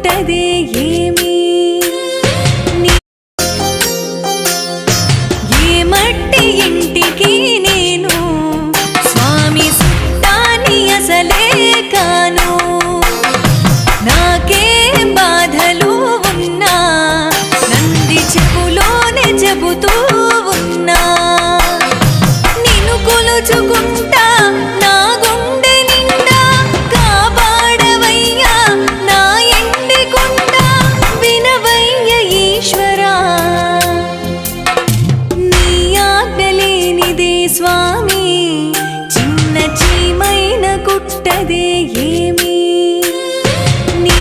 కుట్టదే ఏమి ఏ మట్టి ఇంటికి నేను స్వామి సుట్టాన్ని అసలే కాను నాకే బాధలు ఉన్నా నంది చెవులోనే చెబుతూ ఉన్నా నిన్ను కొలుచుకుంటా నా గుండె నిండా కాపాడవయ్యా నా ఎండి కొండ వినవయ్య ఈశ్వరా నీ ఆజ్ఞ లేనిదే స్వామి చిన్న చీమైన కుట్టదే ఏమి